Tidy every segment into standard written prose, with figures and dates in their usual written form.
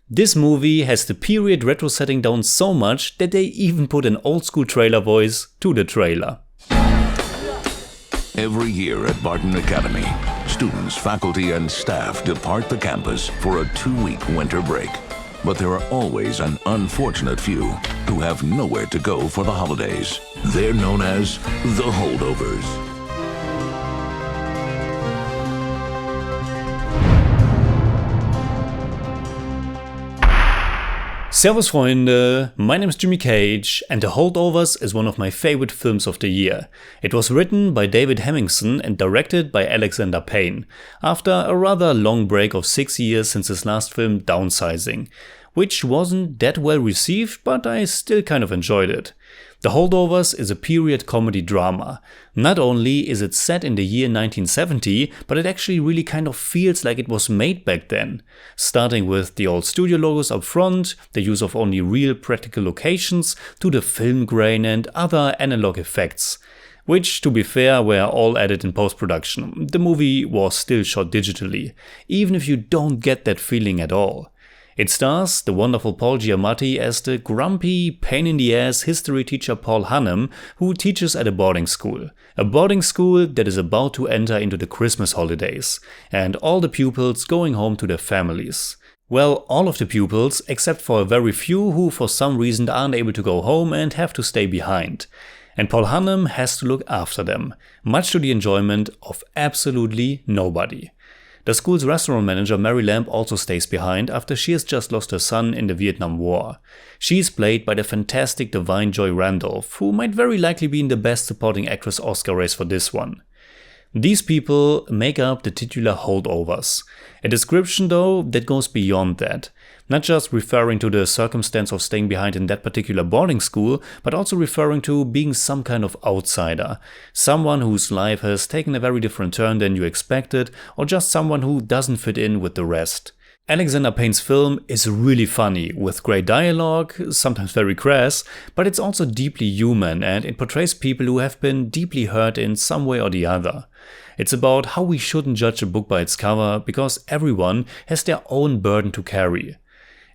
This movie has the period retro setting down so much that they even put an old school trailer voice to the trailer. Every year at Barton Academy, students, faculty, and staff depart the campus for a 2-week winter break. But there are always an unfortunate few who have nowhere to go for the holidays. They're known as the holdovers. Servus Freunde, my name is Jimmy Cage and The Holdovers is one of my favorite films of the year. It was written by David Hemmingson and directed by Alexander Payne, after a rather long break of 6 years since his last film Downsizing, which wasn't that well received, but I still kind of enjoyed it. The Holdovers is a period comedy drama. Not only is it set in the year 1970, but it actually really kind of feels like it was made back then. Starting with the old studio logos up front, the use of only real practical locations, to the film grain and other analog effects. Which, to be fair, were all added in post-production. The movie was still shot digitally, even if you don't get that feeling at all. It stars the wonderful Paul Giamatti as the grumpy, pain-in-the-ass history teacher Paul Hannem, who teaches at a boarding school. A boarding school that is about to enter into the Christmas holidays, and all the pupils going home to their families. Well, all of the pupils, except for a very few who for some reason aren't able to go home and have to stay behind. And Paul Hannem has to look after them, much to the enjoyment of absolutely nobody. The school's restaurant manager Mary Lamb also stays behind after she has just lost her son in the Vietnam War. She's played by the fantastic Da'Vine Joy Randolph, who might very likely be in the Best Supporting Actress Oscar race for this one. These people make up the titular holdovers. A description though that goes beyond that. Not just referring to the circumstance of staying behind in that particular boarding school, but also referring to being some kind of outsider. Someone whose life has taken a very different turn than you expected, or just someone who doesn't fit in with the rest. Alexander Payne's film is really funny, with great dialogue, sometimes very crass, but it's also deeply human and it portrays people who have been deeply hurt in some way or the other. It's about how we shouldn't judge a book by its cover, because everyone has their own burden to carry.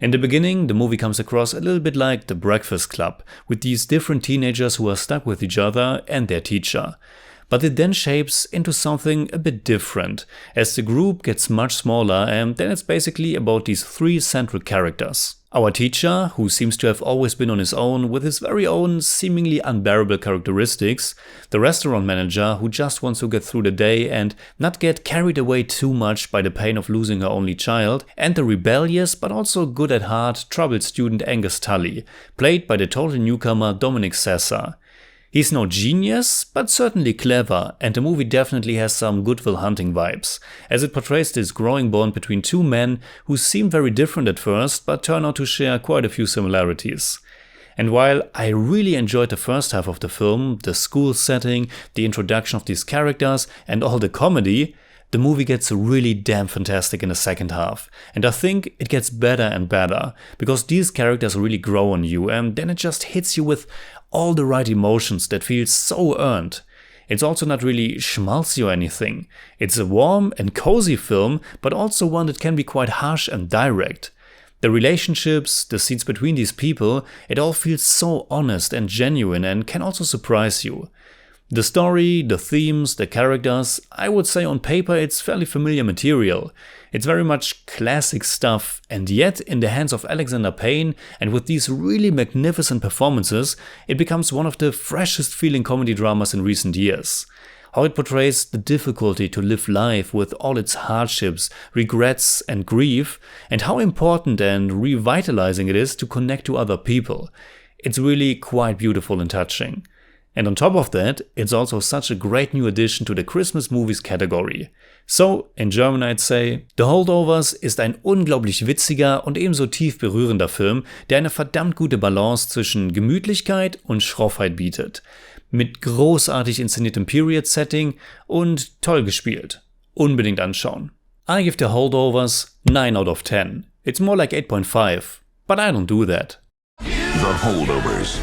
In the beginning, the movie comes across a little bit like The Breakfast Club, with these different teenagers who are stuck with each other and their teacher. But it then shapes into something a bit different, as the group gets much smaller, and then it's basically about these 3 central characters. Our teacher, who seems to have always been on his own with his very own seemingly unbearable characteristics, the restaurant manager who just wants to get through the day and not get carried away too much by the pain of losing her only child, and the rebellious but also good at heart troubled student Angus Tully, played by the total newcomer Dominic Sessa. He's no genius, but certainly clever, and the movie definitely has some Good Will Hunting vibes, as it portrays this growing bond between 2 men who seem very different at first, but turn out to share quite a few similarities. And while I really enjoyed the first half of the film, the school setting, the introduction of these characters, and all the comedy, the movie gets really damn fantastic in the second half, and I think it gets better and better, because these characters really grow on you, and then it just hits you with all the right emotions that feel so earned. It's also not really schmaltzy or anything. It's a warm and cozy film, but also one that can be quite harsh and direct. The relationships, the scenes between these people, it all feels so honest and genuine and can also surprise you. The story, the themes, the characters, I would say on paper it's fairly familiar material. It's very much classic stuff, and yet in the hands of Alexander Payne and with these really magnificent performances, it becomes one of the freshest feeling comedy dramas in recent years. How it portrays the difficulty to live life with all its hardships, regrets and grief, and how important and revitalizing it is to connect to other people. It's really quite beautiful and touching. And on top of that, it's also such a great new addition to the Christmas movies category. So, in German I'd say, The Holdovers ist ein unglaublich witziger und ebenso tief berührender Film, der eine verdammt gute Balance zwischen Gemütlichkeit und Schroffheit bietet. Mit großartig inszeniertem Period-Setting und toll gespielt. Unbedingt anschauen. I give The Holdovers 9 out of 10. It's more like 8.5, but I don't do that. The Holdovers.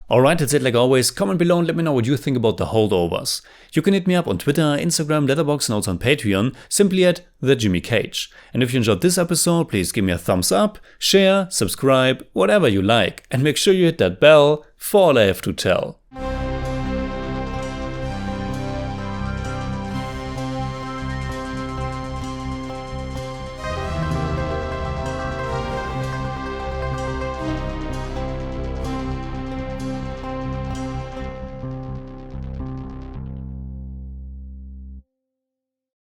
Alright, that's it like always. Comment below and let me know what you think about The Holdovers. You can hit me up on Twitter, Instagram, Letterboxd and also on Patreon, simply at TheJimmyCage. And if you enjoyed this episode, please give me a thumbs up, share, subscribe, whatever you like. And make sure you hit that bell for all I have to tell.